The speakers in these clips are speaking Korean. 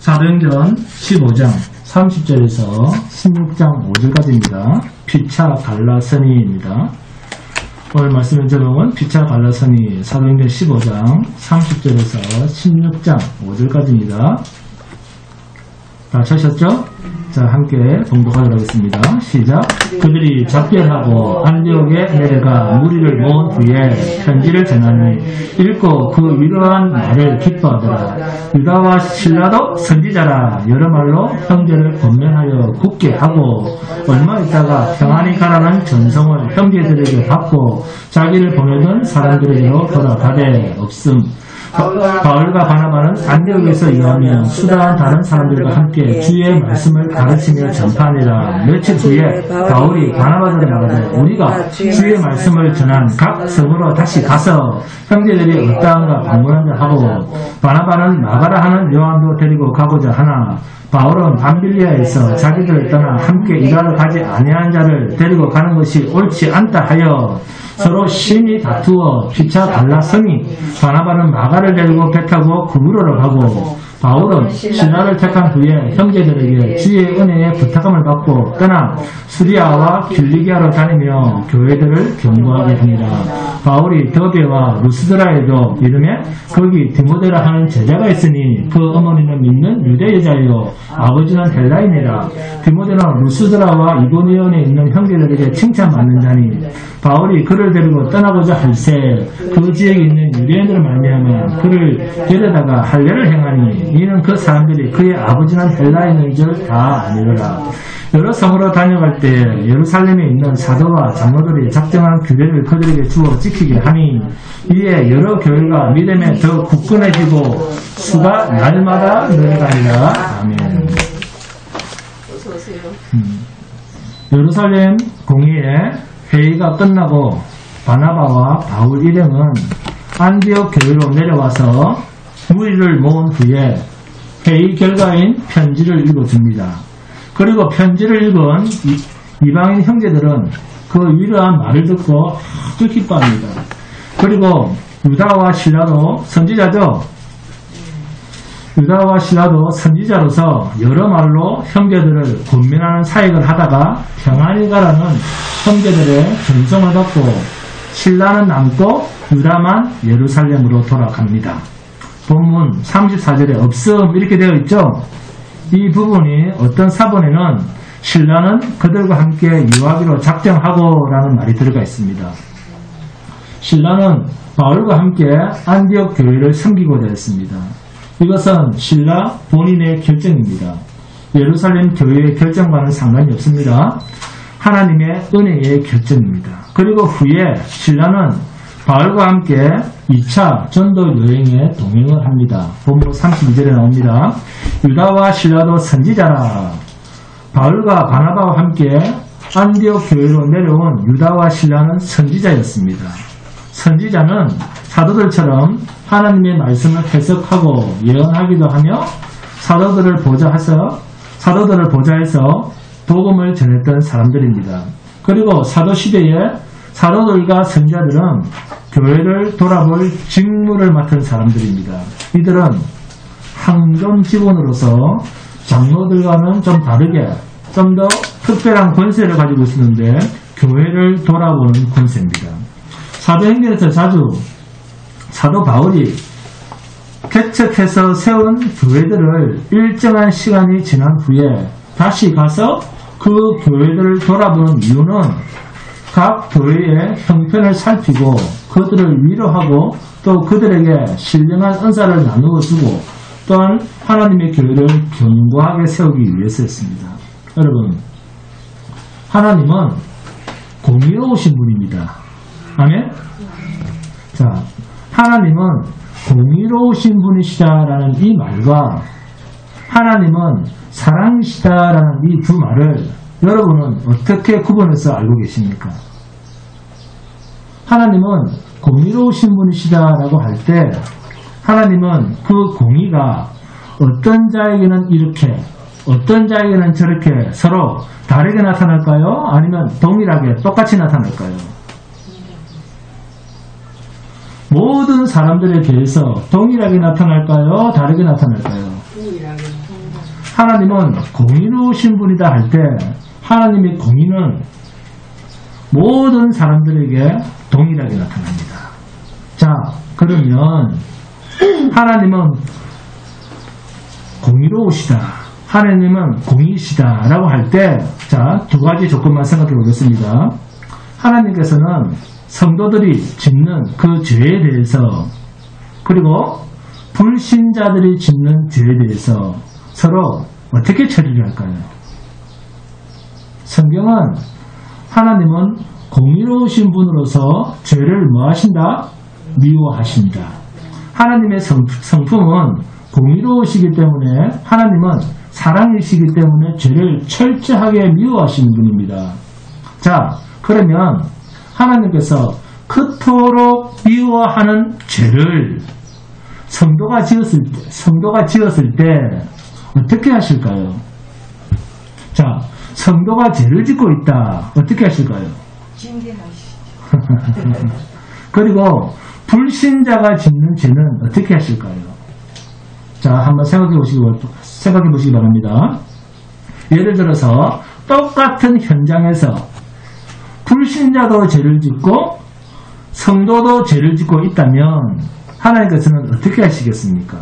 사도행전 15장 30절에서 16장 5절까지입니다. 피차 갈라서니입니다. 오늘 말씀의 제목은 피차 갈라서니 사도행전 15장 30절에서 16장 5절까지입니다. 다 찾으셨죠? 자, 함께 봉독하도록 하겠습니다. 시작. 그들이 작별하고 안디옥에 내려가 무리를 모은 후에 편지를 전하니 읽고 그 위로한 말을 기뻐하더라. 유다와 실라도 선지자라 여러 말로 형제를 권면하여 굳게 하고 얼마 있다가 평안히 가라는 전송을 형제들에게 받고 자기를 보내던 사람들에게로 돌아가되 없음. 바울과 바나바는 안디옥에서 일하며 수다한 다른 사람들과 함께 주의 말씀을 가르치며 전파하니라. 며칠 뒤에 바울이 바나바에게 나가되 우리가 주의 말씀을 전한 각 성으로 다시 가서 형제들이 어떠한가 방문하자 하고 바나바는 마가라 하는 요한도 데리고 가고자 하나 바울은 밤빌리아에서 자기들을 떠나 함께 일하러 가지 아니한 자를 데리고 가는 것이 옳지 않다 하여 서로 심히 다투어 피차 갈라서니 바나바는 마가를 데리고 배 타고 그무로로 가고 바울은 신라를 택한 후에 형제들에게 주의 은혜에 부탁함을 받고 떠나 수리아와 길리기아로 다니며 교회들을 경고하게 하니라. 바울이 더베와 루스드라에도 이르매 거기 디모데라 하는 제자가 있으니 그 어머니는 믿는 유대 여자요 아버지는 헬라인이라. 디모데는 루스드라와 이고니온에 있는 형제들에게 칭찬받는 자니 바울이 그를 데리고 떠나고자 할새 그 지역에 있는 유대인들을 말미암아 그를 데려다가 할례를 행하니 이는 그 사람들이 그의 아버지는 헬라인인 줄 다 아니더라. 여러 성으로 다녀갈 때 예루살렘에 있는 사도와 장로들이 작정한 규례를 그들에게 주어 지키게 하니 이에 여러 교회가 믿음에 더 굳건해지고 수가 날마다 늘어가니라. 아멘. 예루살렘 공의회 회의가 끝나고 바나바와 바울 일행은 안디옥 교회로 내려와서 무리를 모은 후에 회의 결과인 편지를 읽어줍니다. 그리고 편지를 읽은 이방인 형제들은 그 위로한 말을 듣고 아주 기뻐합니다. 그리고 유다와 실라도 선지자죠. 유다와 실라도 선지자로서 여러 말로 형제들을 권면하는 사역을 하다가 평안히 가라는 형제들의 전송을 받고 실라는 남고 유다만 예루살렘으로 돌아갑니다. 본문 34절에 없음 이렇게 되어 있죠. 이 부분이 어떤 사본에는 신라는 그들과 함께 유하기로 작정하고 라는 말이 들어가 있습니다. 신라는 바울과 함께 안디옥 교회를 섬기고자 했습니다. 이것은 신라 본인의 결정입니다. 예루살렘 교회의 결정과는 상관이 없습니다. 하나님의 은혜의 결정입니다. 그리고 후에 신라는 바울과 함께 2차 전도 여행에 동행을 합니다. 본문 32절에 나옵니다. 유다와 실라도 선지자라. 바울과 바나바와 함께 안디옥 교회로 내려온 유다와 실라는 선지자였습니다. 선지자는 사도들처럼 하나님의 말씀을 해석하고 예언하기도 하며 사도들을 보좌해서 복음을 전했던 사람들입니다. 그리고 사도시대에 사도들과 선지자들은 교회를 돌아볼 직무를 맡은 사람들입니다. 이들은 항전 직원으로서 장로들과는 좀 다르게 좀 더 특별한 권세를 가지고 있었는데 교회를 돌아보는 권세입니다. 사도행전에서 자주 사도 바울이 개척해서 세운 교회들을 일정한 시간이 지난 후에 다시 가서 그 교회들을 돌아보는 이유는 각 교회의 형편을 살피고 그들을 위로하고 또 그들에게 신령한 은사를 나누어 주고 또한 하나님의 교회를 견고하게 세우기 위해서였습니다. 여러분, 하나님은 공의로우신 분입니다. 아멘? 자, 하나님은 공의로우신 분이시다라는 이 말과 하나님은 사랑이시다라는 이 두 말을 여러분은 어떻게 구분해서 알고 계십니까? 하나님은 공의로우신 분이시다라고 할 때 하나님은 그 공의가 어떤 자에게는 이렇게 어떤 자에게는 저렇게 서로 다르게 나타날까요? 아니면 동일하게 똑같이 나타날까요? 모든 사람들에 대해서 동일하게 나타날까요? 다르게 나타날까요? 하나님은 공의로우신 분이다 할 때 하나님의 공의는 모든 사람들에게 동일하게 나타납니다. 자, 그러면 하나님은 공의로우시다, 하나님은 공의시다 라고 할 때, 자, 두 가지 조건만 생각해 보겠습니다. 하나님께서는 성도들이 짓는 그 죄에 대해서, 그리고 불신자들이 짓는 죄에 대해서 서로 어떻게 처리를 할까요? 성경은 하나님은 공의로우신 분으로서 죄를 뭐 하신다? 미워하신다. 하나님의 성품은 공의로우시기 때문에, 하나님은 사랑이시기 때문에 죄를 철저하게 미워하시는 분입니다. 자, 그러면 하나님께서 그토록 미워하는 죄를 성도가 지었을 때 어떻게 하실까요? 자, 성도가 죄를 짓고 있다. 어떻게 하실까요? 징계하시죠. 그리고 불신자가 짓는 죄는 어떻게 하실까요? 자, 한번 생각해 보시기 바랍니다. 예를 들어서 똑같은 현장에서 불신자도 죄를 짓고 성도도 죄를 짓고 있다면 하나님께서는 어떻게 하시겠습니까?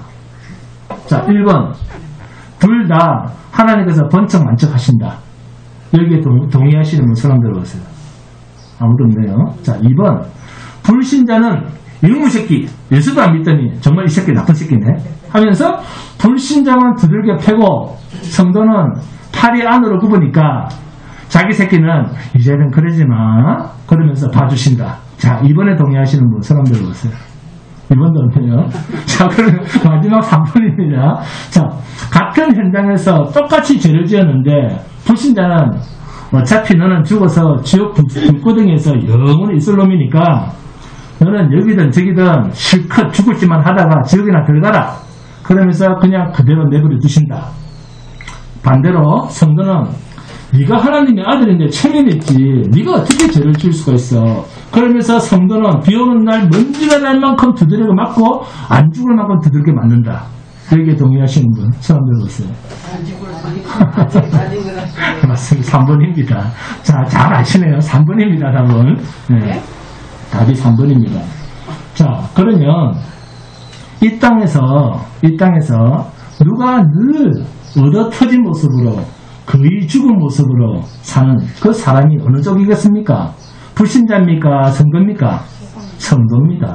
자, 1번, 둘 다 하나님께서 번쩍만쩍 하신다. 여기에 동의하시는 분 손 들어보세요. 아무도 없네요. 자, 2번, 불신자는 이놈의 새끼, 예수도 안 믿더니 정말 이 새끼 나쁜 새끼네 하면서 불신자만 두들겨 패고 성도는 팔이 안으로 굽으니까 자기 새끼는 이제는 그러지 마 그러면서 봐주신다. 자, 이번에 동의하시는 분 손 한번 들어보세요. 이번도 없네요. 자, 그러면 마지막 3번입니다. 자, 같은 현장에서 똑같이 죄를 지었는데 불신자는 어차피 너는 죽어서 지옥 불구덩이에서 영원히 있을 놈이니까 너는 여기든 저기든 실컷 죽을 짓만 하다가 지옥이나 들어가라. 그러면서 그냥 그대로 내버려 두신다. 반대로 성도는 네가 하나님의 아들인데 체면했지. 네가 어떻게 죄를 지을 수가 있어. 그러면서 성도는 비 오는 날 먼지가 날 만큼 두드려 맞고 안 죽을 만큼 두들겨 맞는다. 여기에 동의하시는 분 손 들어보세요. 안 죽을 만큼 맞습니다. 3번입니다. 자, 잘 아시네요. 3번입니다. 답은. 네. 답이 3번입니다. 자, 그러면 이 땅에서 누가 늘 얻어 터진 모습으로 거의 죽은 모습으로 사는 그 사람이 어느 쪽이겠습니까? 불신자입니까? 성도입니까? 성도입니다.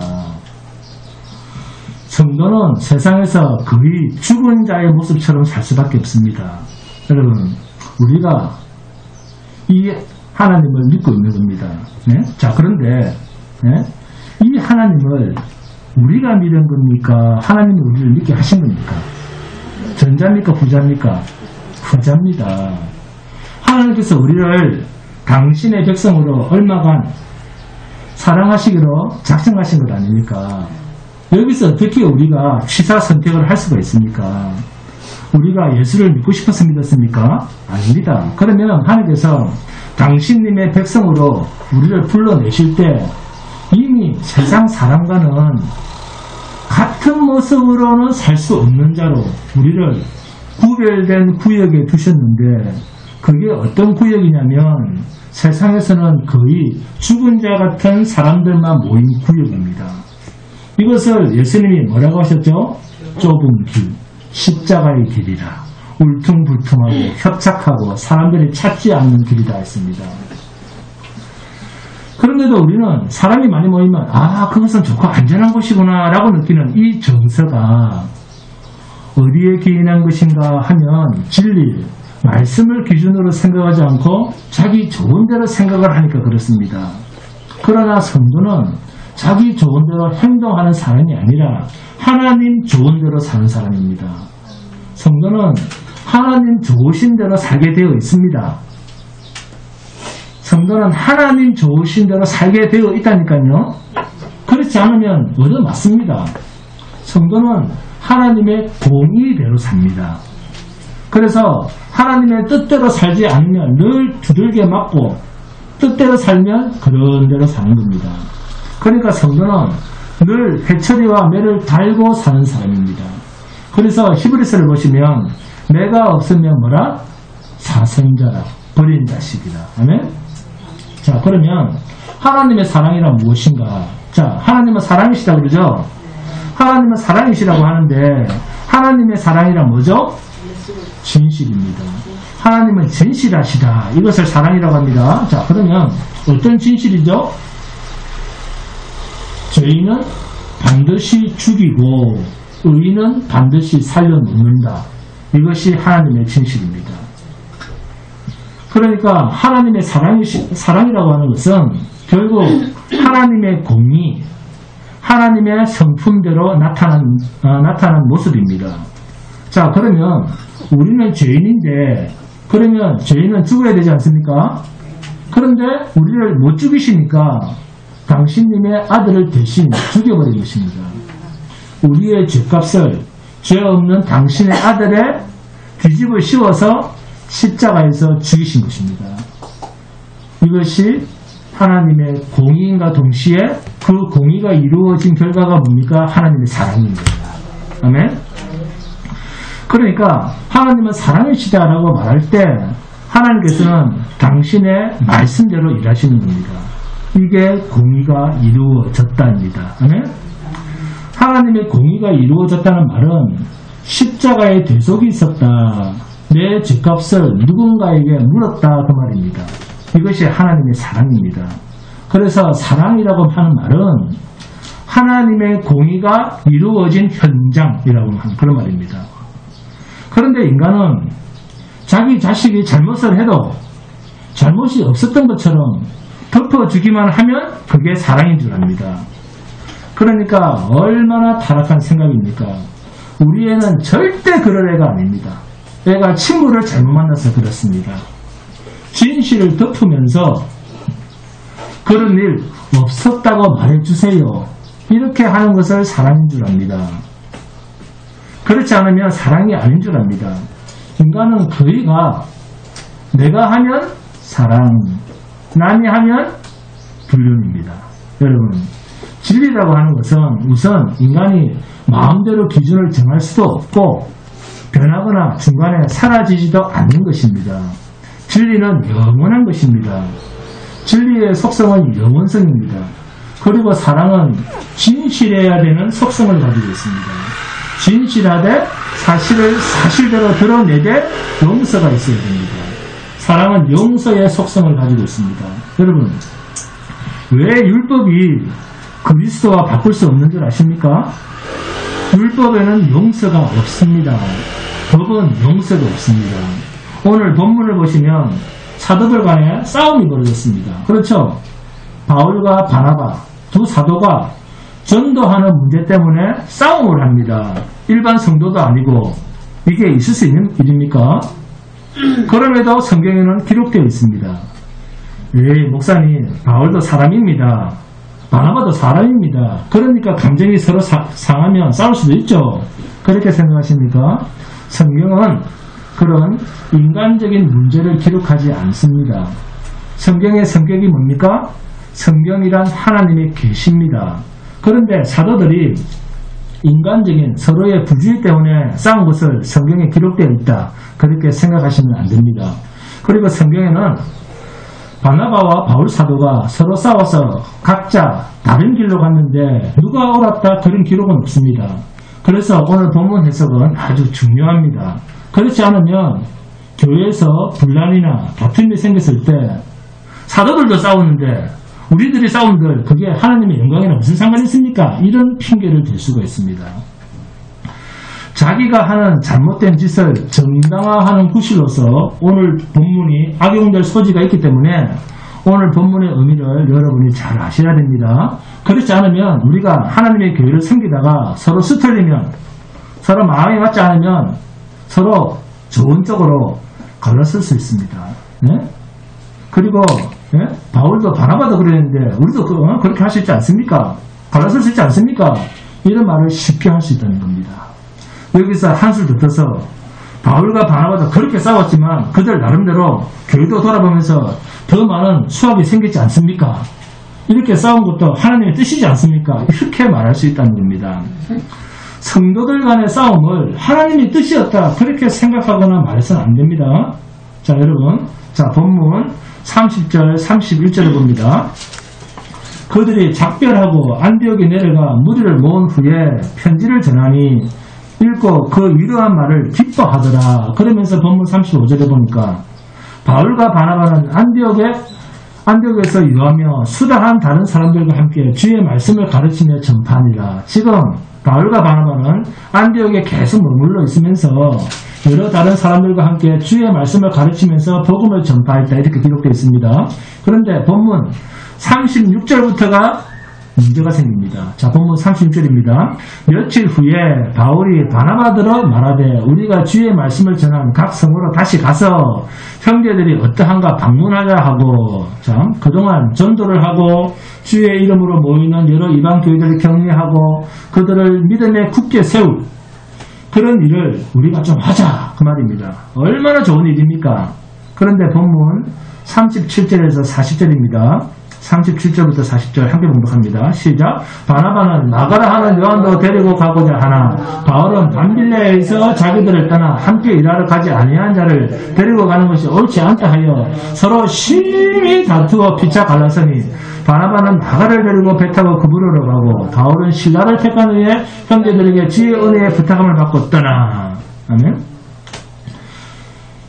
성도는 세상에서 거의 죽은 자의 모습처럼 살 수밖에 없습니다. 여러분, 우리가 이 하나님을 믿고 있는 겁니다. 네? 자, 그런데 이 하나님을 우리가 믿은 겁니까? 하나님이 우리를 믿게 하신 겁니까? 전자입니까? 부자입니까? 부자입니다. 하나님께서 우리를 당신의 백성으로 얼마간 사랑하시기로 작정하신 것 아닙니까? 여기서 어떻게 우리가 취사 선택을 할 수가 있습니까? 우리가 예수를 믿고 싶어서 믿었습니까? 아닙니다. 그러면 하나님께서 당신님의 백성으로 우리를 불러내실 때 이미 세상 사람과는 같은 모습으로는 살 수 없는 자로 우리를 구별된 구역에 두셨는데 그게 어떤 구역이냐면 세상에서는 거의 죽은 자 같은 사람들만 모인 구역입니다. 이것을 예수님이 뭐라고 하셨죠? 좁은 길, 십자가의 길이라. 울퉁불퉁하고 협착하고 사람들이 찾지 않는 길이다 했습니다. 그런데도 우리는 사람이 많이 모이면 그것은 좋고 안전한 곳이구나 라고 느끼는 이 정서가 어디에 기인한 것인가 하면 진리, 말씀을 기준으로 생각하지 않고 자기 좋은 대로 생각을 하니까 그렇습니다. 그러나 성도는 자기 좋은 대로 행동하는 사람이 아니라 하나님 좋은 대로 사는 사람입니다. 성도는 하나님 좋으신 대로 살게 되어 있습니다. 성도는 하나님 좋으신 대로 살게 되어 있다니까요. 그렇지 않으면 얻어맞습니다. 성도는 하나님의 공의대로 삽니다. 그래서 하나님의 뜻대로 살지 않으면 늘 두들겨 맞고 뜻대로 살면 그런 대로 사는 겁니다. 그러니까 성도는 늘 회초리와 매를 달고 사는 사람입니다. 그래서 히브리서를 보시면 내가 없으면 뭐라? 사생자라. 버린 자식이다. 아멘? 자, 그러면 하나님의 사랑이란 무엇인가? 자, 하나님은 사랑이시다 그러죠? 하나님은 사랑이시라고 하는데 하나님의 사랑이란 뭐죠? 진실입니다. 하나님은 진실하시다. 이것을 사랑이라고 합니다. 자, 그러면 어떤 진실이죠? 죄인은 반드시 죽이고 의인은 반드시 살려놓는다. 이것이 하나님의 진실입니다. 그러니까 하나님의 사랑이라고 하는 것은 결국 하나님의 공의, 하나님의 성품대로 나타난 모습입니다. 자, 그러면 우리는 죄인인데 그러면 죄인은 죽어야 되지 않습니까? 그런데 우리를 못 죽이시니까 당신님의 아들을 대신 죽여버린 것입니다. 우리의 죄값을 죄 없는 당신의 아들의 뒤집어 씌워서 십자가에서 죽이신 것입니다. 이것이 하나님의 공의인과 동시에 그 공의가 이루어진 결과가 뭡니까? 하나님의 사랑입니다. 아멘? 그러니까 하나님은 사랑이시다라고 말할 때 하나님께서는 당신의 말씀대로 일하시는 겁니다. 이게 공의가 이루어졌답니다. 아멘? 하나님의 공의가 이루어졌다는 말은 십자가에 대속이 있었다. 내 죄값을 누군가에게 물었다 그 말입니다. 이것이 하나님의 사랑입니다. 그래서 사랑이라고 하는 말은 하나님의 공의가 이루어진 현장이라고 하는 그런 말입니다. 그런데 인간은 자기 자식이 잘못을 해도 잘못이 없었던 것처럼 덮어주기만 하면 그게 사랑인 줄 압니다. 그러니까 얼마나 타락한 생각입니까? 우리 애는 절대 그럴 애가 아닙니다. 애가 친구를 잘못 만나서 그렇습니다. 진실을 덮으면서 그런 일 없었다고 말해주세요. 이렇게 하는 것을 사랑인 줄 압니다. 그렇지 않으면 사랑이 아닌 줄 압니다. 인간은 거의가 내가 하면 사랑, 남이 하면 불륜입니다. 여러분, 진리라고 하는 것은 우선 인간이 마음대로 기준을 정할 수도 없고 변하거나 중간에 사라지지도 않는 것입니다. 진리는 영원한 것입니다. 진리의 속성은 영원성입니다. 그리고 사랑은 진실해야 되는 속성을 가지고 있습니다. 진실하되 사실을 사실대로 드러내되 용서가 있어야 됩니다. 사랑은 용서의 속성을 가지고 있습니다. 여러분, 왜 율법이 그리스도와 바꿀 수 없는 줄 아십니까? 율법에는 용서가 없습니다. 법은 용서가 없습니다. 오늘 본문을 보시면 사도들 간에 싸움이 벌어졌습니다. 그렇죠? 바울과 바나바 두 사도가 전도하는 문제 때문에 싸움을 합니다. 일반 성도도 아니고 이게 있을 수 있는 일입니까? 그럼에도 성경에는 기록되어 있습니다. 예, 목사님, 바울도 사람입니다. 바나바도 사람입니다. 그러니까 감정이 서로 상하면 싸울 수도 있죠. 그렇게 생각하십니까? 성경은 그런 인간적인 문제를 기록하지 않습니다. 성경의 성격이 뭡니까? 성경이란 하나님의 계시입니다. 그런데 사도들이 인간적인 서로의 부주의 때문에 싸운 것을 성경에 기록되어 있다. 그렇게 생각하시면 안 됩니다. 그리고 성경에는 바나바와 바울 사도가 서로 싸워서 각자 다른 길로 갔는데 누가 옳았다 그런 기록은 없습니다. 그래서 오늘 본문 해석은 아주 중요합니다. 그렇지 않으면 교회에서 분란이나 다툼이 생겼을 때 사도들도 싸우는데 우리들이 싸움들 그게 하나님의 영광이랑 무슨 상관이 있습니까? 이런 핑계를 댈 수가 있습니다. 자기가 하는 잘못된 짓을 정당화하는 구실로서 오늘 본문이 악용될 소지가 있기 때문에 오늘 본문의 의미를 여러분이 잘 아셔야 됩니다. 그렇지 않으면 우리가 하나님의 교회를 섬기다가 서로 스틀리면 서로 마음이 맞지 않으면 서로 좋은 쪽으로 갈라설 수 있습니다. 네? 그리고 바울도 바나바도 그랬는데 우리도 그렇게 할 수 있지 않습니까? 갈라설 수 있지 않습니까? 이런 말을 쉽게 할 수 있다는 겁니다. 여기서 한술 더 떠서 바울과 바나바도 그렇게 싸웠지만 그들 나름대로 교회도 돌아보면서 더 많은 수확이 생기지 않습니까? 이렇게 싸운 것도 하나님의 뜻이지 않습니까? 이렇게 말할 수 있다는 겁니다. 성도들 간의 싸움을 하나님의 뜻이었다 그렇게 생각하거나 말해서는 안 됩니다. 자, 여러분, 자, 본문 30절 31절을 봅니다. 그들이 작별하고 안디옥에 내려가 무리를 모은 후에 편지를 전하니 읽고 그 위로한 말을 기뻐하더라. 그러면서 본문 35절에 보니까 바울과 바나바는 안디옥에서 유하며 수다한 다른 사람들과 함께 주의 말씀을 가르치며 전파하니라. 지금 바울과 바나바는 안디옥에 계속 머물러 있으면서 여러 다른 사람들과 함께 주의 말씀을 가르치면서 복음을 전파했다 이렇게 기록되어 있습니다. 그런데 본문 36절부터가 문제가 생깁니다. 자, 본문 36절입니다. 며칠 후에 바울이 바나바더러 말하되 우리가 주의 말씀을 전한 각 성으로 다시 가서 형제들이 어떠한가 방문하자 하고, 자, 그동안 전도를 하고 주의 이름으로 모이는 여러 이방 교회들을 격려하고 그들을 믿음에 굳게 세울 그런 일을 우리가 좀 하자 그 말입니다. 얼마나 좋은 일입니까? 그런데 본문 37절에서 40절입니다. 37절부터 40절 함께 봉독합니다. 시작. 바나바는 나가라 하는 요한도 데리고 가고자 하나 바울은 밤빌레에서 자기들을 떠나 함께 일하러 가지 아니한 자를 데리고 가는 것이 옳지 않다 하여 서로 심히 다투어 피차 갈라서니 바나바는 나가를 데리고 배 타고 그부르러 가고 바울은 실라를 택한 후에 형제들에게 주의 은혜의 부탁함을 받고 떠나. 아멘.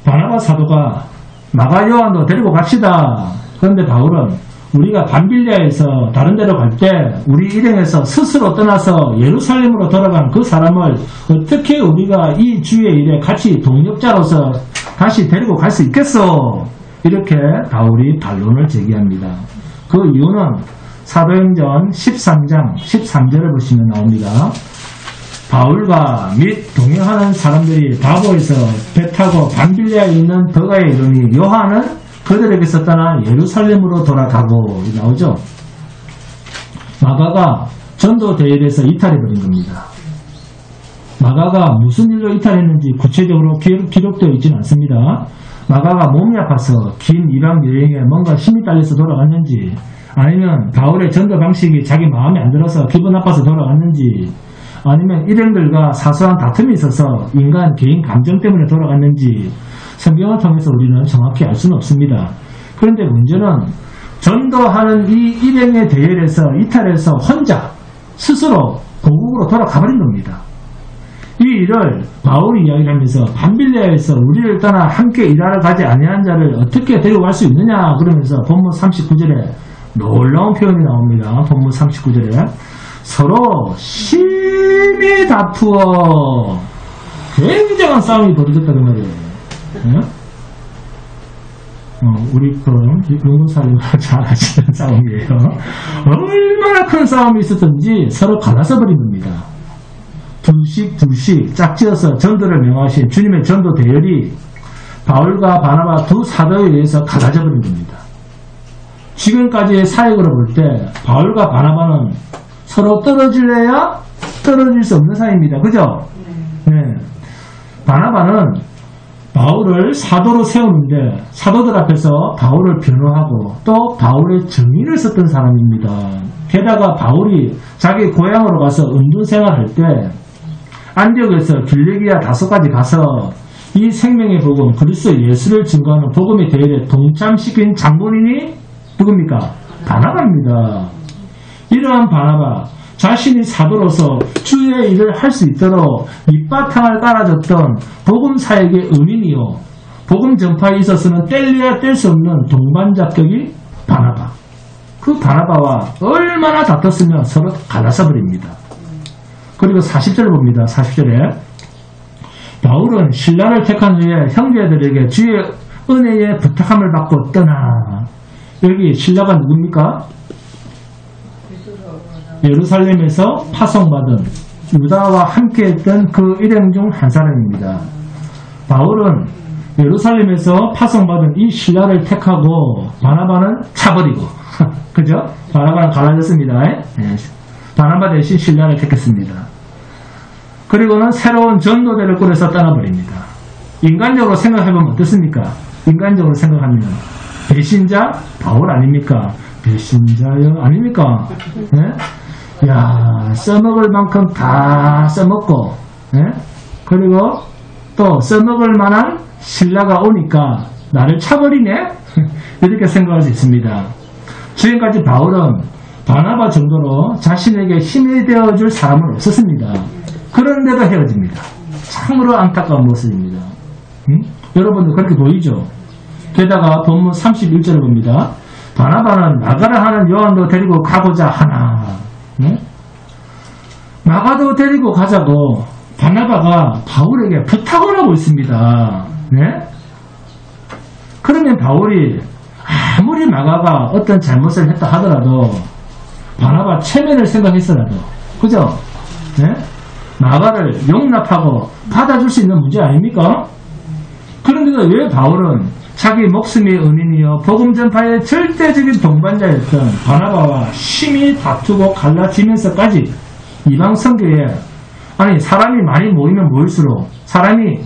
바나바 사도가 나가 요한도 데리고 갑시다. 그런데 바울은 우리가 밤빌리아에서 다른 데로 갈 때 우리 일행에서 스스로 떠나서 예루살렘으로 돌아간 그 사람을 어떻게 우리가 이 주의 일에 같이 동력자로서 다시 데리고 갈 수 있겠어? 이렇게 바울이 반론을 제기합니다. 그 이유는 사도행전 13장 13절을 보시면 나옵니다. 바울과 및 동행하는 사람들이 바보에서 배 타고 밤빌리아에 있는 더가에 이르니 요한은 그들에게서 떠나 예루살렘으로 돌아가고 나오죠. 마가가 전도 대회에서 이탈해버린 겁니다. 마가가 무슨 일로 이탈했는지 구체적으로 기록되어 있지는 않습니다. 마가가 몸이 아파서 긴 이방 여행에 뭔가 힘이 딸려서 돌아갔는지 아니면 바울의 전도 방식이 자기 마음에 안 들어서 기분 나빠서 돌아갔는지 아니면 일행들과 사소한 다툼이 있어서 인간 개인 감정 때문에 돌아갔는지 성경을 통해서 우리는 정확히 알 수는 없습니다. 그런데 문제는 전도하는 이 일행의 대열에서 이탈해서 혼자 스스로 고국으로 돌아가버린 겁니다. 이 일을 바울이 이야기를 하면서 밤빌레아에서 우리를 떠나 함께 일하러 가지 아니한 자를 어떻게 데려갈 수 있느냐 그러면서 본문 39절에 놀라운 표현이 나옵니다. 본문 39절에 서로 심히 다투어 굉장한 싸움이 벌어졌다 그 말이에요. 네? 우리 용군사님과 잘 아시는 싸움이에요. 얼마나 큰 싸움이 있었던지 서로 갈라서 버린 겁니다. 둘씩 짝지어서 전도를 명하신 주님의 전도 대열이 바울과 바나바 두 사도에 의해서 갈라져 버린 겁니다. 지금까지의 사역으로 볼 때 바울과 바나바는 서로 떨어질래야 떨어질 수 없는 사이입니다. 그죠? 네. 바나바는 바울을 사도로 세우는데 사도들 앞에서 바울을 변호하고 또 바울의 증인을 썼던 사람입니다. 게다가 바울이 자기 고향으로 가서 은둔 생활할 때 안디옥에서 길리기아 다소까지 가서 이 생명의 복음 그리스도 예수를 증거하는 복음의 대회에 동참시킨 장본인이 누굽니까? 바나바입니다. 이러한 바나바 자신이 사도로서 주의 일을 할 수 있도록 밑바탕을 깔아줬던 복음 사역의 은인이요 복음 전파에 있어서는 뗄래야 뗄 수 없는 동반자격이 바나바. 그 바나바와 얼마나 다퉜으면 서로 갈라서 버립니다. 그리고 40절을 봅니다. 40절에 바울은 신라를 택한 후에 형제들에게 주의 은혜에 부탁함을 받고 떠나. 여기 신라가 누굽니까? 예루살렘에서 파송받은 유다와 함께했던 그 일행 중 한 사람입니다. 바울은 예루살렘에서 파송받은 이 신라를 택하고 바나바는 차버리고 그죠? 바나바는 갈라졌습니다. 네. 바나바 대신 신라를 택했습니다. 그리고는 새로운 전도대를 꾸려서 떠나버립니다. 인간적으로 생각해보면 어떻습니까? 인간적으로 생각하면 배신자 바울 아닙니까? 배신자요 아닙니까? 네? 야, 써먹을 만큼 다 써먹고, 예? 그리고 또 써먹을 만한 신라가 오니까 나를 차버리네? 이렇게 생각할 수 있습니다. 지금까지 바울은 바나바 정도로 자신에게 힘이 되어줄 사람은 없었습니다. 그런데도 헤어집니다. 참으로 안타까운 모습입니다. 여러분들 그렇게 보이죠? 게다가 본문 31절을 봅니다. 바나바는 나가라 하는 요한도 데리고 가고자 하나. 나가도 데리고 가자고 바나바가 바울에게 부탁을 하고 있습니다. 네? 그러면 바울이 아무리 마가가 어떤 잘못을 했다 하더라도 바나바 체면을 생각했어라도 그죠? 네? 마가를 용납하고 받아줄 수 있는 문제 아닙니까? 그런데도 왜 바울은 자기 목숨의 은인이요 복음 전파의 절대적인 동반자였던 바나바와 심히 다투고 갈라지면서까지 이방 선교에 아니 사람이 많이 모이면 모일수록 사람이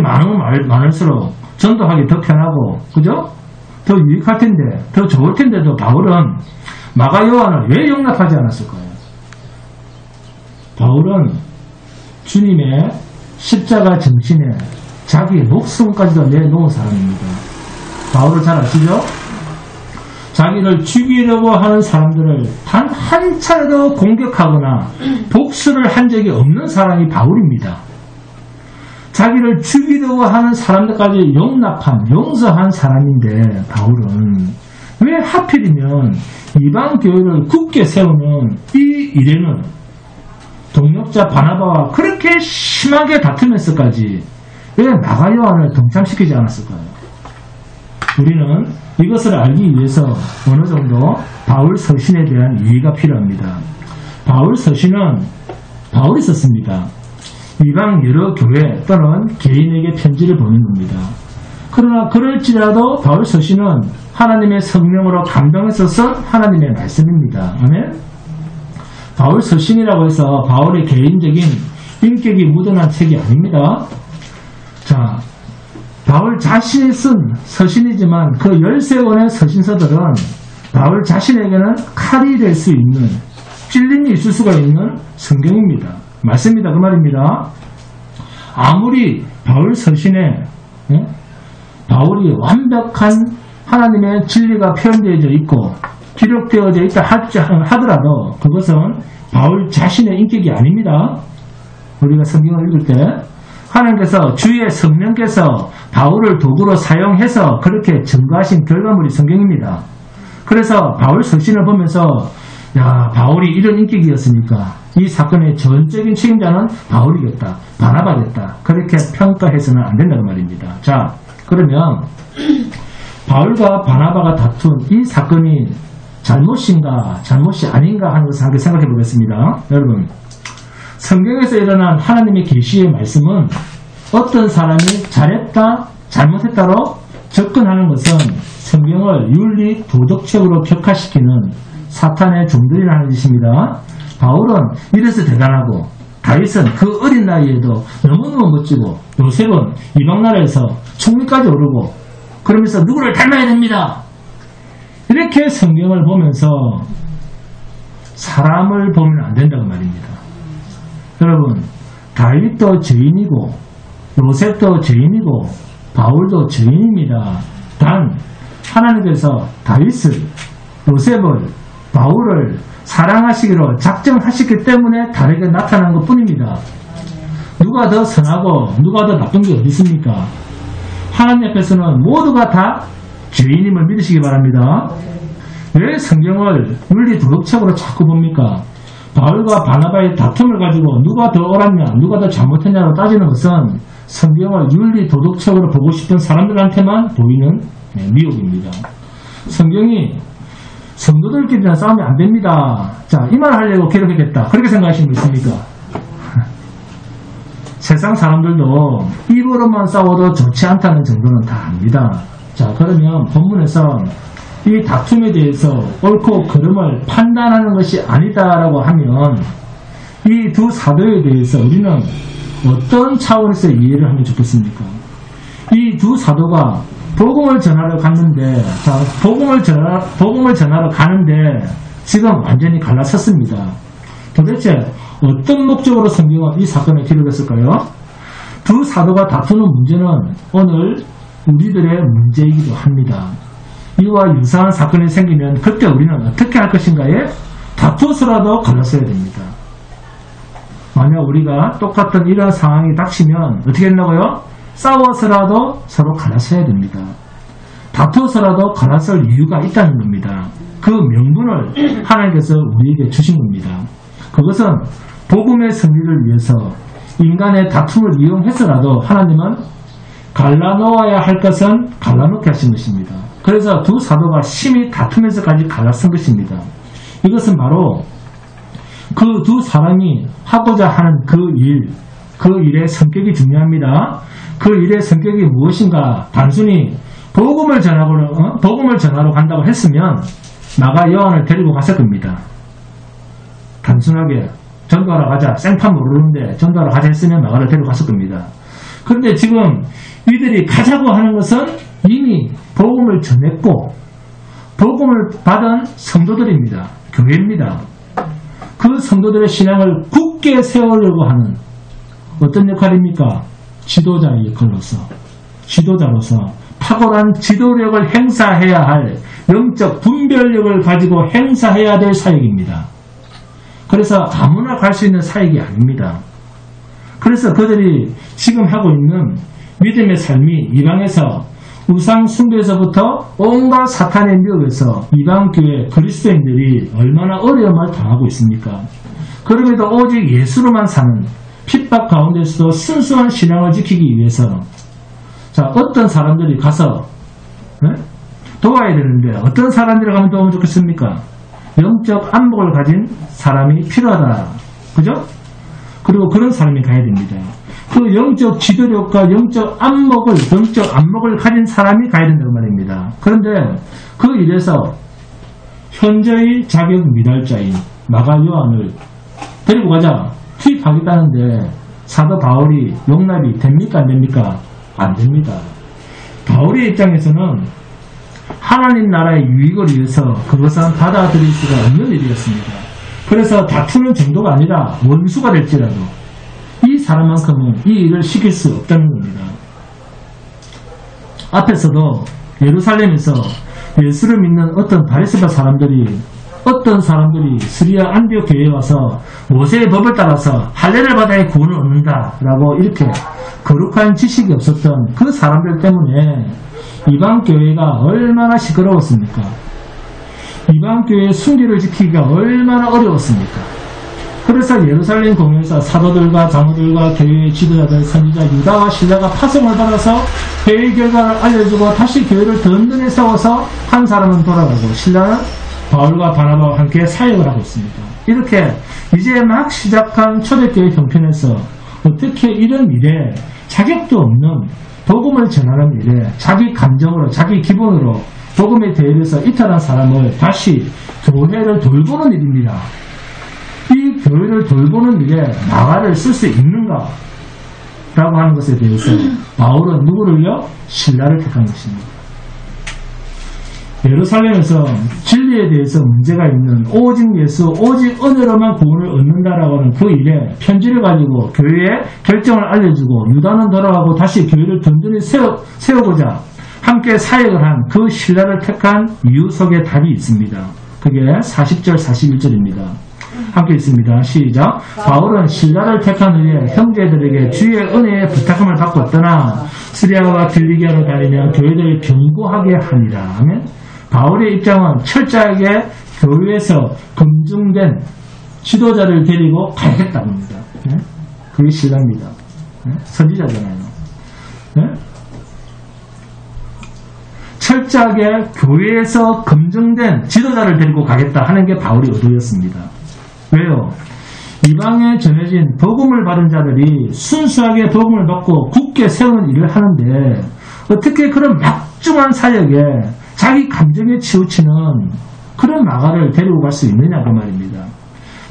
많으면 많을수록 전도하기 더 편하고 그죠? 더 유익할 텐데 더 좋을 텐데도 바울은 마가 요한을 왜 용납하지 않았을까요? 바울은 주님의 십자가 정신에 자기 목숨까지도 내놓은 사람입니다. 바울을 잘 아시죠? 자기를 죽이려고 하는 사람들을 단 한 차례도 공격하거나 복수를 한 적이 없는 사람이 바울입니다. 자기를 죽이려고 하는 사람들까지 용서한 사람인데 바울은 왜 하필이면 이방 교회를 굳게 세우는 이 일에는 동역자 바나바와 그렇게 심하게 다투면서까지 왜 마가 요한을 동참시키지 않았을까요? 우리는 이것을 알기 위해서 어느 정도 바울 서신에 대한 이해가 필요합니다. 바울 서신은 바울이 썼습니다. 이방 여러 교회 또는 개인에게 편지를 보낸 겁니다. 그러나 그럴지라도 바울 서신은 하나님의 성령으로 감동해서 쓴 하나님의 말씀입니다. 아멘. 바울 서신이라고 해서 바울의 개인적인 인격이 묻어난 책이 아닙니다. 자, 바울 자신이 쓴 서신이지만 그 13권의 서신서들은 바울 자신에게는 칼이 될 수 있는 찔림이 있을 수가 있는 성경입니다. 맞습니다. 그 말입니다. 아무리 바울 서신에 바울이 완벽한 하나님의 진리가 표현되어져 있고 기록되어져 있다 하더라도 그것은 바울 자신의 인격이 아닙니다. 우리가 성경을 읽을 때 하나님께서 주의 성령께서 바울을 도구로 사용해서 그렇게 증거하신 결과물이 성경입니다. 그래서 바울 서신을 보면서 야, 바울이 이런 인격이었으니까 이 사건의 전적인 책임자는 바울이겠다, 바나바겠다 그렇게 평가해서는 안 된다는 말입니다. 자, 그러면 바울과 바나바가 다툰 이 사건이 잘못인가 잘못이 아닌가 하는 것을 함께 생각해 보겠습니다. 여러분, 성경에서 일어난 하나님의 계시의 말씀은 어떤 사람이 잘했다 잘못했다로 접근하는 것은 성경을 윤리 도덕책으로 격화시키는 사탄의 종들이라는 짓입니다. 바울은 이래서 대단하고 다윗은 그 어린 나이에도 너무너무 멋지고 요셉은 이방나라에서 총리까지 오르고 그러면서 누구를 닮아야 됩니다. 이렇게 성경을 보면서 사람을 보면 안 된다고 말입니다. 여러분, 다윗도 죄인이고 요셉도 죄인이고 바울도 죄인입니다. 단 하나님께서 다윗을, 요셉을, 바울을 사랑하시기로 작정하시기 때문에 다르게 나타난 것 뿐입니다. 누가 더 선하고 누가 더 나쁜 게 어디 있습니까? 하나님 앞에서는 모두가 다 죄인임을 믿으시기 바랍니다. 왜 성경을 윤리 도덕책으로 자꾸 봅니까? 바울과 바나바의 다툼을 가지고 누가 더 옳았냐 누가 더 잘못했냐로 따지는 것은 성경을 윤리 도덕책으로 보고 싶은 사람들한테만 보이는 미혹입니다. 성경이 성도들끼리나 싸우면 안 됩니다. 자, 이 말 하려고 기록했겠다. 그렇게 생각하시는 분 있습니까? 세상 사람들도 입으로만 싸워도 좋지 않다는 정도는 다 압니다. 자, 그러면 본문에서 이 다툼에 대해서 옳고 그름을 판단하는 것이 아니다라고 하면 이 두 사도에 대해서 우리는 어떤 차원에서 이해를 하면 좋겠습니까? 이 두 사도가 복음을 전하러 갔는데, 복음을 전하러 가는데 지금 완전히 갈라섰습니다. 도대체 어떤 목적으로 성경은 이 사건을 기록했을까요? 두 사도가 다투는 문제는 오늘 우리들의 문제이기도 합니다. 이와 유사한 사건이 생기면 그때 우리는 어떻게 할 것인가에 다투어서라도 갈랐어야 됩니다. 만약 우리가 똑같은 이런 상황이 닥치면 어떻게 된다고요? 싸워서라도 서로 갈랐어야 됩니다. 다투어서라도 갈랐을 이유가 있다는 겁니다. 그 명분을 하나님께서 우리에게 주신 겁니다. 그것은 복음의 승리를 위해서 인간의 다툼을 이용해서라도 하나님은 갈라놓아야 할 것은 갈라놓게 하신 것입니다. 그래서 두 사도가 심히 다투면서까지 갈라선 것입니다. 이것은 바로 그 두 사람이 하고자 하는 그 일의 성격이 중요합니다. 그 일의 성격이 무엇인가? 단순히 복음을 전하러 간다고 했으면 마가 요한을 데리고 갔을 겁니다. 단순하게 전도하러 가자, 생판 모르는데 전도하러 가자 했으면 마가를 데리고 갔을 겁니다. 그런데 지금 이들이 가자고 하는 것은 이미 복음을 전했고 복음을 받은 성도들입니다. 교회입니다. 그 성도들의 신앙을 굳게 세우려고 하는 어떤 역할입니까? 지도자의 지도자로서 탁월한 지도력을 행사해야 할 영적 분별력을 가지고 행사해야 될 사역입니다. 그래서 아무나 갈 수 있는 사역이 아닙니다. 그래서 그들이 지금 하고 있는 믿음의 삶이 이방에서 우상 숭배에서부터 온갖 사탄의 미혹에서 이방교회 그리스도인들이 얼마나 어려움을 당하고 있습니까? 그럼에도 오직 예수로만 사는 핍박 가운데서도 순수한 신앙을 지키기 위해서 어떤 사람들이 가서 도와야 되는데 어떤 사람들이 가면 도우면 좋겠습니까? 영적 안목을 가진 사람이 필요하다. 그죠? 그리고 그런 사람이 가야 됩니다. 그 영적 지도력과 영적 안목을 가진 사람이 가야 된다는 말입니다. 그런데 그 일에서 현재의 자격 미달자인 마가 요한을 데리고 가자 투입하겠다는데 사도 바울이 용납이 됩니까? 안 됩니까? 안 됩니다. 바울의 입장에서는 하나님 나라의 유익을 위해서 그것은 받아들일 수가 없는 일이었습니다. 그래서 다투는 정도가 아니라 원수가 될지라도 이 사람만큼은 이 일을 시킬 수 없다는 겁니다. 앞에서도 예루살렘에서 예수를 믿는 어떤 바리새파 어떤 사람들이 스리아 안디옥 교회에 와서 모세의 법을 따라서 할례를 받아야 구원을 얻는다라고 이렇게 거룩한 지식이 없었던 그 사람들 때문에 이방 교회가 얼마나 시끄러웠습니까? 이방 교회의 순리를 지키기가 얼마나 어려웠습니까? 그래서 예루살렘 공회에서 사도들과 장로들과 교회의 지도자들, 선지자 유다와 실라가 파송을 받아서 회의 결과를 알려주고 다시 교회를 든든히 세워서 한 사람은 돌아가고 신라는 바울과 바나바와 함께 사역을 하고 있습니다. 이렇게 이제 막 시작한 초대교회 형편에서 어떻게 이런 일에 자격도 없는 복음을 전하는 일에 자기 감정으로 자기 기본으로 복음에 대해서 이탈한 사람을 다시 교회를 돌보는 일입니다. 이 교회를 돌보는 일에 마가를 쓸 수 있는가? 라고 하는 것에 대해서 바울은 누구를요? 신라를 택한 것입니다. 예루살렘에서 진리에 대해서 문제가 있는 오직 예수, 오직 은혜로만 구원을 얻는다라고 하는 그 일에 편지를 가지고 교회에 결정을 알려주고 유다는 돌아가고 다시 교회를 든든히 세우고자 함께 사역을 한 그 신라를 택한 이유 속에 답이 있습니다. 그게 40절, 41절입니다. 함께 있습니다. 시작. 바울은 신라를 택한 후에 형제들에게 주의 은혜의 부탁함을 받고 떠나 스리아와 길리기아로 다니며 교회들을 견고하게 하니라. 아멘. 바울의 입장은 철저하게 교회에서 검증된 지도자를 데리고 가야겠다는 겁니다. 네? 그게 신라입니다. 네? 선지자잖아요. 네? 철저하게 교회에서 검증된 지도자를 데리고 가겠다 하는 게 바울의 의도였습니다. 왜요? 이방에 전해진 복음을 받은 자들이 순수하게 복음을 받고 굳게 세우는 일을 하는데 어떻게 그런 막중한 사역에 자기 감정에 치우치는 그런 마가를 데리고 갈 수 있느냐 그 말입니다.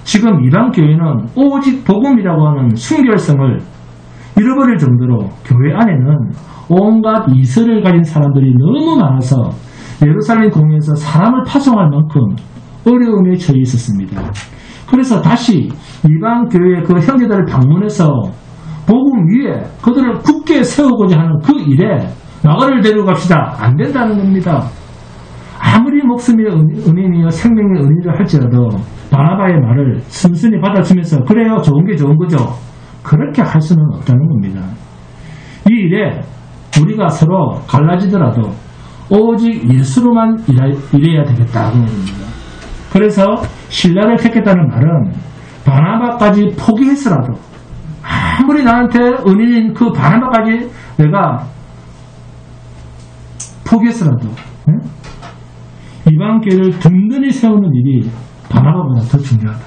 지금 이방 교회는 오직 복음이라고 하는 순결성을 잃어버릴 정도로 교회 안에는 온갖 이설을 가진 사람들이 너무 많아서 예루살렘 공회에서 사람을 파송할 만큼 어려움에 처해 있었습니다. 그래서 다시 이방교회 그 형제들을 방문해서 복음 위에 그들을 굳게 세우고자 하는 그 일에 나그네를 데리고 갑시다. 안 된다는 겁니다. 아무리 목숨의 은인이요 생명의 은인을 할지라도 바나바의 말을 순순히 받아주면서 그래요, 좋은 게 좋은 거죠. 그렇게 할 수는 없다는 겁니다. 이 일에 우리가 서로 갈라지더라도 오직 예수로만 일해야 되겠다는 겁니다. 그래서 신라를 택했다는 말은 바나바까지 포기했으라도 아무리 나한테 은인인 그 바나바까지 내가 포기했으라도 이방 교회를 든든히 세우는 일이 바나바보다 더 중요하다.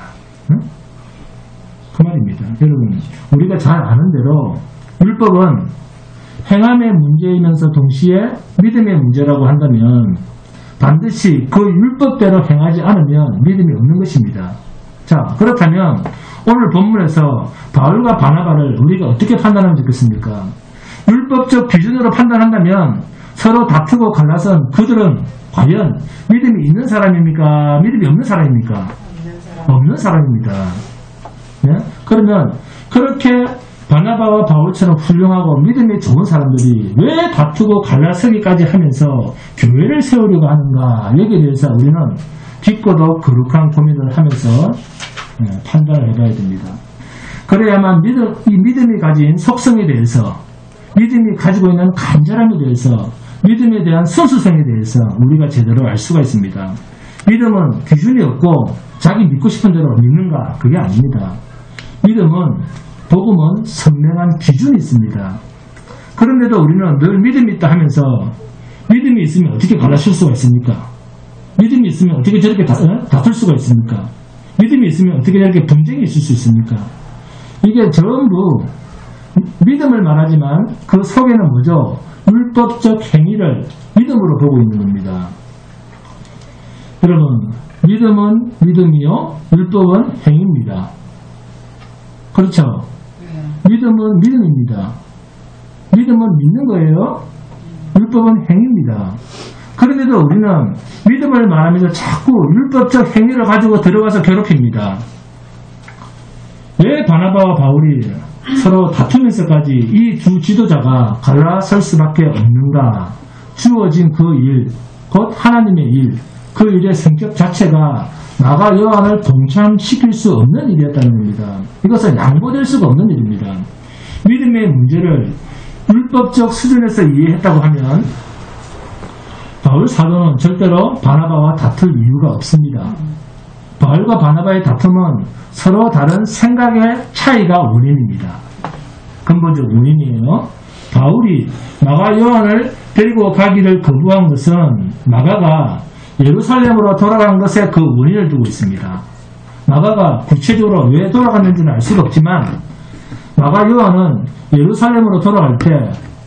그 말입니다. 여러분, 우리가 잘 아는 대로 율법은 행함의 문제이면서 동시에 믿음의 문제라고 한다면 반드시 그 율법대로 행하지 않으면 믿음이 없는 것입니다. 자, 그렇다면 오늘 본문에서 바울과 바나바를 우리가 어떻게 판단하면 좋겠습니까? 율법적 기준으로 판단한다면 서로 다투고 갈라선 그들은 과연 믿음이 있는 사람입니까? 믿음이 없는 사람입니까? 없는 사람입니다. 네? 그러면 그렇게 바나바와 바울처럼 훌륭하고 믿음이 좋은 사람들이 왜 다투고 갈라서기까지 하면서 교회를 세우려고 하는가? 여기에 대해서 우리는 깊고도 거룩한 고민을 하면서 판단을 해봐야 됩니다. 그래야만 이 믿음이 가진 속성에 대해서, 믿음이 가지고 있는 간절함에 대해서, 믿음에 대한 순수성에 대해서 우리가 제대로 알 수가 있습니다. 믿음은 기준이 없고 자기 믿고 싶은 대로 믿는가? 그게 아닙니다. 믿음은, 복음은 선명한 기준이 있습니다. 그런데도 우리는 늘 믿음이 있다 하면서 믿음이 있으면 어떻게 갈라칠 수가 있습니까? 믿음이 있으면 어떻게 저렇게 다툴 수가 있습니까? 믿음이 있으면 어떻게 저렇게 분쟁이 있을 수 있습니까? 이게 전부 믿음을 말하지만 그 속에는 뭐죠? 율법적 행위를 믿음으로 보고 있는 겁니다. 여러분, 믿음은 믿음이요, 율법은 행위입니다. 그렇죠? 믿음은 믿음입니다. 믿음은 믿는 거예요. 율법은 행위입니다. 그런데도 우리는 믿음을 말하면서 자꾸 율법적 행위를 가지고 들어가서 괴롭힙니다. 왜 바나바와 바울이 서로 다투면서까지 이 두 지도자가 갈라설 수밖에 없는가? 주어진 그 일, 곧 하나님의 일, 그 일의 성격 자체가 나가 요한을 동참시킬 수 없는 일이었다는 겁니다. 이것은 양보될 수가 없는 일입니다. 믿음의 문제를 율법적 수준에서 이해했다고 하면 바울 사도는 절대로 바나바와 다툴 이유가 없습니다. 바울과 바나바의 다툼은 서로 다른 생각의 차이가 원인입니다. 근본적 원인이에요. 바울이 마가 요한을 데리고 가기를 거부한 것은 마가가 예루살렘으로 돌아간 것에 그 원인을 두고 있습니다. 마가가 구체적으로 왜 돌아갔는지는 알 수가 없지만 마가 요한은 예루살렘으로 돌아갈 때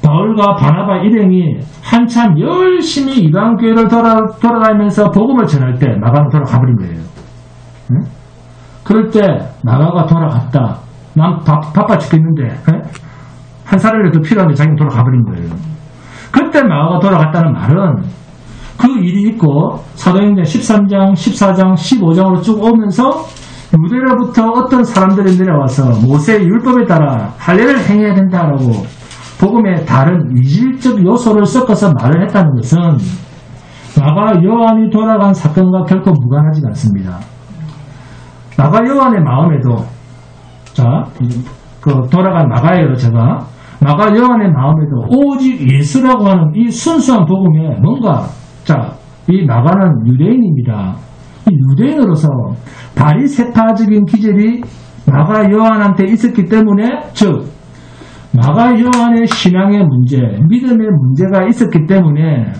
바울과 바나바 일행이 한참 열심히 이방교회를 돌아다니면서 복음을 전할 때 마가는 돌아가버린 거예요. 응? 그럴 때 마가가 돌아갔다. 난 바빠 죽겠는데 한 사람이라도 필요한데 자기는 돌아가버린 거예요. 그때 마가가 돌아갔다는 말은 그 일이 있고 사도행전 13장, 14장, 15장으로 쭉 오면서 유대로부터 어떤 사람들이 내려와서 모세의 율법에 따라 할례를 행해야 된다라고 복음의 다른 이질적 요소를 섞어서 말을 했다는 것은 마가 요한이 돌아간 사건과 결코 무관하지 않습니다. 마가 요한의 마음에도 돌아간 마가예요. 제가 마가 요한의 마음에도 오직 예수라고 하는 이 순수한 복음에 뭔가 이 마가는 유대인입니다. 이 유대인으로서 바리새파적인 기질이 마가 요한한테 있었기 때문에 즉 마가 요한의 신앙의 문제, 믿음의 문제가 있었기 때문에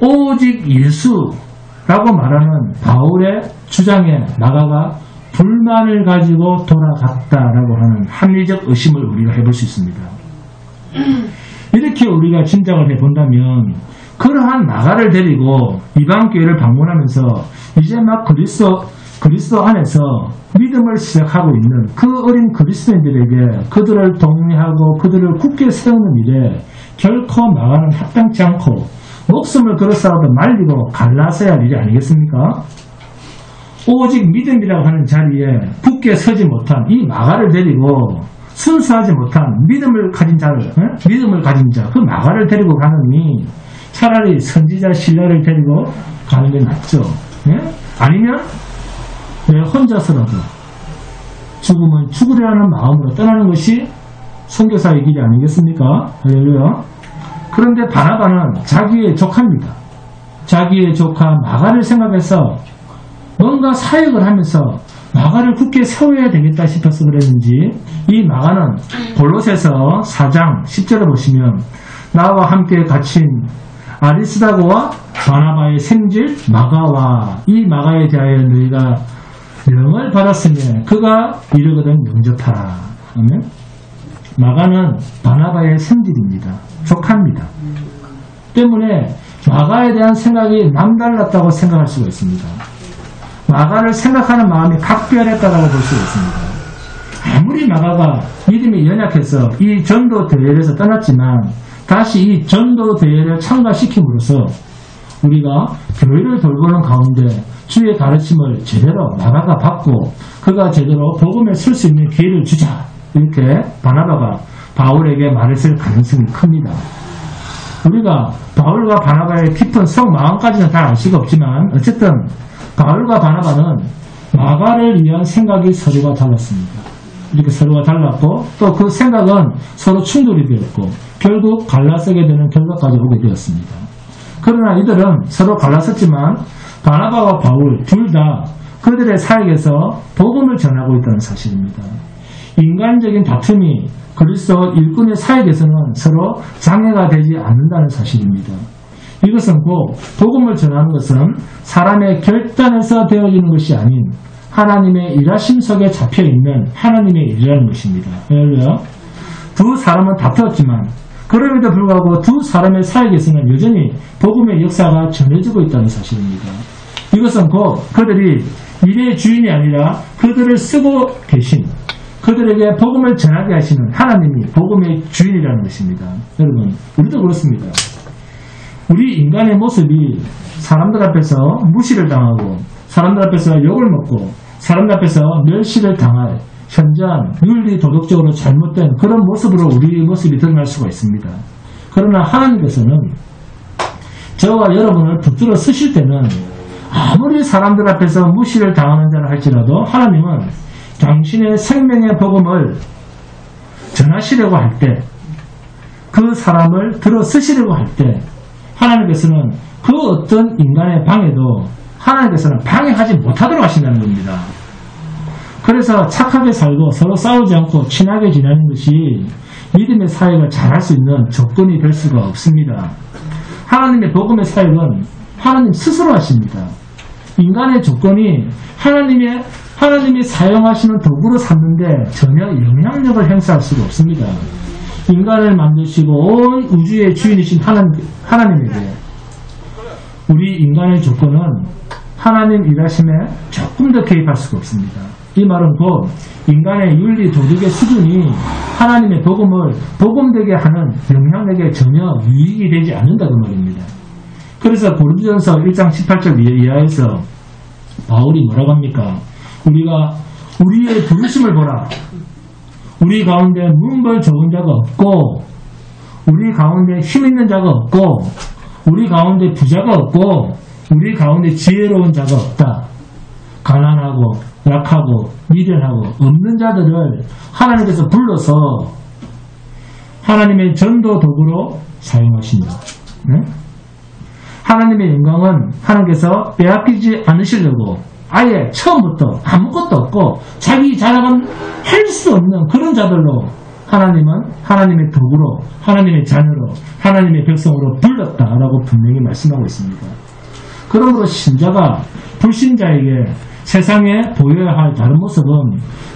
오직 예수라고 말하는 바울의 주장에 마가가 불만을 가지고 돌아갔다라고 하는 합리적 의심을 우리가 해볼 수 있습니다. 이렇게 우리가 짐작을 해본다면 그러한 마가를 데리고 이방교회를 방문하면서 이제 막 그리스도 안에서 믿음을 시작하고 있는 그 어린 그리스도인들에게 그들을 독려하고 그들을 굳게 세우는 일에 결코 마가는 합당치 않고 목숨을 걸어서라도 말리고 갈라서야 할 일이 아니겠습니까? 오직 믿음이라고 하는 자리에 굳게 서지 못한 이 마가를 데리고 순수하지 못한 믿음을 가진 자, 그 마가를 데리고 가느니 차라리 선지자 실라를 데리고 가는 게 낫죠. 예? 아니면 내 혼자서라도 죽으면 죽으려는 마음으로 떠나는 것이 선교사의 길이 아니겠습니까? 할렐루야. 그런데 바나바는 자기의 조카입니다. 자기의 조카 마가를 생각해서 뭔가 사역을 하면서 마가를 굳게 세워야 되겠다 싶어서 그랬는지 이 마가는 골로새서 4장 10절을 보시면 나와 함께 갇힌 아리스다고와 바나바의 생질 마가와 이 마가에 대하여 너희가 명을 받았으면 그가 이르거든 영접하라 하면 마가는 바나바의 생질입니다. 조카입니다. 때문에 마가에 대한 생각이 남달랐다고 생각할 수가 있습니다. 마가를 생각하는 마음이 각별했다고 볼 수가 있습니다. 아무리 마가가 믿음이 연약해서 이 전도 대회에서 떠났지만 다시 이 전도 대회를 참가시킴으로써 우리가 교회를 돌보는 가운데 주의 가르침을 제대로 마가가 받고 그가 제대로 복음에 설 수 있는 기회를 주자 이렇게 바나바가 바울에게 말했을 가능성이 큽니다. 우리가 바울과 바나바의 깊은 속마음까지는 다 알 수가 없지만 어쨌든 바울과 바나바는 마가를 위한 생각이 서로가 달랐습니다. 이렇게 서로가 달랐고 또 그 생각은 서로 충돌이 되었고 결국 갈라서게 되는 결과까지 오게 되었습니다. 그러나 이들은 서로 갈라섰지만 바나바와 바울 둘 다 그들의 사역에서 복음을 전하고 있다는 사실입니다. 인간적인 다툼이 그리스도 일꾼의 사역에서는 서로 장애가 되지 않는다는 사실입니다. 이것은 곧 복음을 전하는 것은 사람의 결단에서 되어지는 것이 아닌 하나님의 일하심 속에 잡혀있는 하나님의 일이라는 것입니다. 할렐루야. 두 사람은 다투었지만 그럼에도 불구하고 두 사람의 사역에서는 여전히 복음의 역사가 전해지고 있다는 사실입니다. 이것은 곧 그들이 일의 주인이 아니라 그들을 쓰고 계신 그들에게 복음을 전하게 하시는 하나님이 복음의 주인이라는 것입니다. 여러분 우리도 그렇습니다. 우리 인간의 모습이 사람들 앞에서 무시를 당하고 사람들 앞에서 욕을 먹고 사람들 앞에서 멸시를 당할 현저한 윤리 도덕적으로 잘못된 그런 모습으로 우리의 모습이 드러날 수가 있습니다. 그러나 하나님께서는 저와 여러분을 붙들어 쓰실 때는 아무리 사람들 앞에서 무시를 당하는 자라 할지라도 하나님은 당신의 생명의 복음을 전하시려고 할 때 그 사람을 들어 쓰시려고 할 때 하나님께서는 그 어떤 인간의 방해도 하나님께서는 방해하지 못하도록 하신다는 겁니다. 그래서 착하게 살고 서로 싸우지 않고 친하게 지내는 것이 믿음의 사역을 잘할 수 있는 조건이 될 수가 없습니다. 하나님의 복음의 사역은 하나님 스스로 하십니다. 인간의 조건이 하나님이 사용하시는 도구로 삼는데 전혀 영향력을 행사할 수가 없습니다. 인간을 만드시고 온 우주의 주인이신 하나님에게 우리 인간의 조건은 하나님 일하심에 조금 더 개입할 수가 없습니다. 이 말은 곧 인간의 윤리 도덕의 수준이 하나님의 복음을 복음되게 하는 영향력에 전혀 유익이 되지 않는다 그 말입니다. 그래서 고린도전서 1장 18절 이하에서 바울이 뭐라고 합니까? 우리가 우리의 부르심을 보라. 우리 가운데 문벌 좋은 자가 없고 우리 가운데 힘 있는 자가 없고 우리 가운데 부자가 없고 우리 가운데 지혜로운 자가 없다. 가난하고 약하고 미련하고 없는 자들을 하나님께서 불러서 하나님의 전도 도구로 사용하신다. 네? 하나님의 영광은 하나님께서 빼앗기지 않으시려고 아예 처음부터 아무것도 없고 자기 자랑은 할 수 없는 그런 자들로 하나님은 하나님의 도구로 하나님의 자녀로 하나님의 백성으로 불렀다라고 분명히 말씀하고 있습니다. 그러므로 신자가 불신자에게 세상에 보여야 할 다른 모습은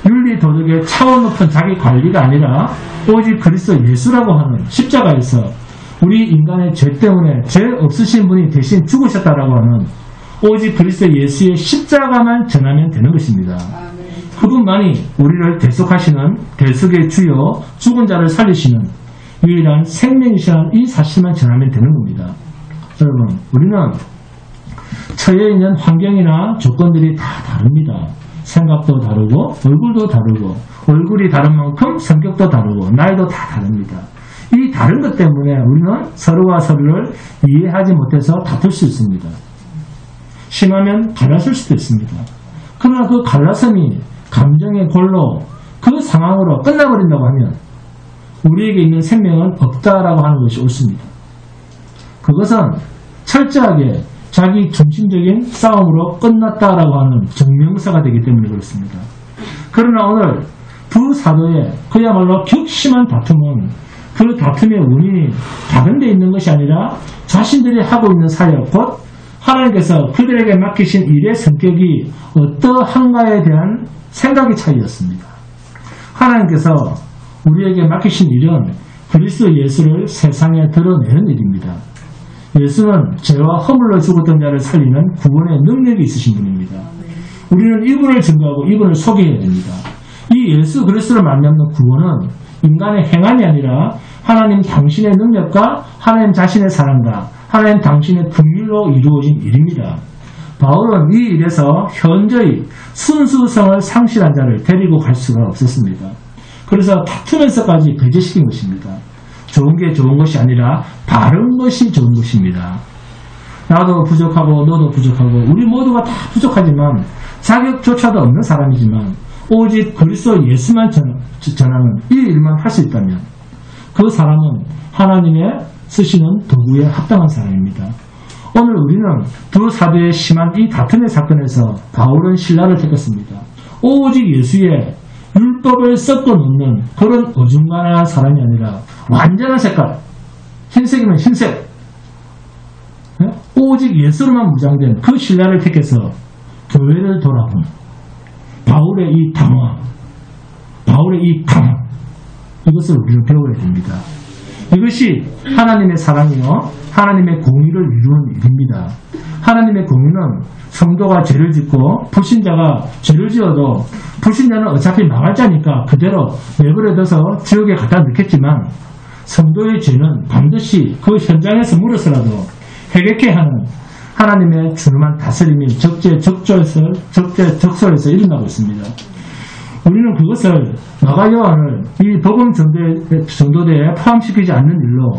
윤리 도덕의 차원 높은 자기 관리가 아니라 오직 그리스도 예수라고 하는 십자가에서 우리 인간의 죄 때문에 죄 없으신 분이 대신 죽으셨다라고 하는 오직 그리스도 예수의 십자가만 전하면 되는 것입니다. 그분만이 우리를 대속하시는 대속의 주요 죽은 자를 살리시는 유일한 생명이시라는 이 사실만 전하면 되는 겁니다. 여러분 우리는 처해 있는 환경이나 조건들이 다 다릅니다. 생각도 다르고 얼굴도 다르고 얼굴이 다른 만큼 성격도 다르고 나이도 다 다릅니다. 이 다른 것 때문에 우리는 서로가 서로를 이해하지 못해서 다툴 수 있습니다. 심하면 갈라설 수도 있습니다. 그러나 그 갈라섬이 감정의 골로 그 상황으로 끝나버린다고 하면 우리에게 있는 생명은 없다라고 하는 것이 옳습니다. 그것은 철저하게 자기 중심적인 싸움으로 끝났다라고 하는 증명서가 되기 때문에 그렇습니다. 그러나 오늘 두 사도의 그야말로 격심한 다툼은 그 다툼의 원인이 다른 데 있는 것이 아니라 자신들이 하고 있는 사역, 곧 하나님께서 그들에게 맡기신 일의 성격이 어떠한가에 대한 생각의 차이였습니다. 하나님께서 우리에게 맡기신 일은 그리스도 예수를 세상에 드러내는 일입니다. 예수는 죄와 허물로 죽었던 자를 살리는 구원의 능력이 있으신 분입니다. 우리는 이분을 증거하고 이분을 소개해야 됩니다. 이 예수 그리스도를 만나는 구원은 인간의 행함이 아니라 하나님 당신의 능력과 하나님 자신의 사랑과 하나님 당신의 긍휼로 이루어진 일입니다. 바울은 이 일에서 현저히 순수성을 상실한 자를 데리고 갈 수가 없었습니다. 그래서 다투면서까지 배제시킨 것입니다. 좋은 게 좋은 것이 아니라 바른 것이 좋은 것입니다. 나도 부족하고 너도 부족하고 우리 모두가 다 부족하지만 자격조차도 없는 사람이지만 오직 그리스도 예수만 전하는 이 일만 할 수 있다면 그 사람은 하나님의 쓰시는 도구에 합당한 사람입니다. 오늘 우리는 두 사도의 심한 이 다툼의 사건에서 바울은 신라를 택했습니다. 오직 예수의 율법을 섞어 놓는 그런 어중간한 사람이 아니라 완전한 색깔, 흰색이면 흰색, 오직 예수로만 무장된 그 신라를 택해서 교회를 돌아본 바울의 이 당황, 바울의 이 강함, 이것을 우리는 배워야 됩니다. 이것이 하나님의 사랑이요 하나님의 공의를 이루는 일입니다. 하나님의 공의는 성도가 죄를 짓고 불신자가 죄를 지어도 불신자는 어차피 망할 자니까 그대로 내버려둬서 지옥에 갖다 넣겠지만 성도의 죄는 반드시 그 현장에서 물어서라도 해결케 하는 하나님의 준엄한 다스림이 적재적소에서 일어나고 있습니다. 우리는 그것을 마가 요한을 이 복음 전도대에 포함시키지 않는 일로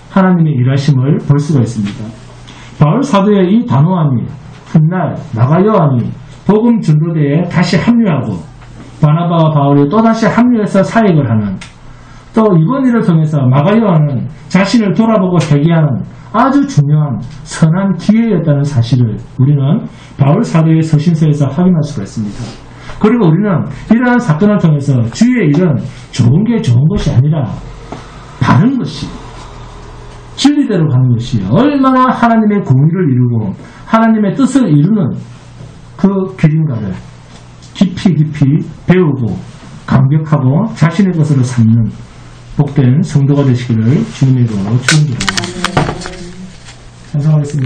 하나님의 일하심을 볼 수가 있습니다. 바울 사도의 이 단호함이 훗날 마가 요한이 복음 전도대에 다시 합류하고 바나바와 바울이 또다시 합류해서 사역을 하는, 또 이번 일을 통해서 마가 요한은 자신을 돌아보고 회개하는 아주 중요한 선한 기회였다는 사실을 우리는 바울 사도의 서신서에서 확인할 수가 있습니다. 그리고 우리는 이러한 사건을 통해서 주의 일은 좋은 게 좋은 것이 아니라 바른 것이, 진리대로 가는 것이 얼마나 하나님의 공의를 이루고 하나님의 뜻을 이루는 그 길인가를 깊이 배우고 감격하고 자신의 것으로 삼는 복된 성도가 되시기를 주님의 이름으로 축원드립니다. 찬송하겠습니다.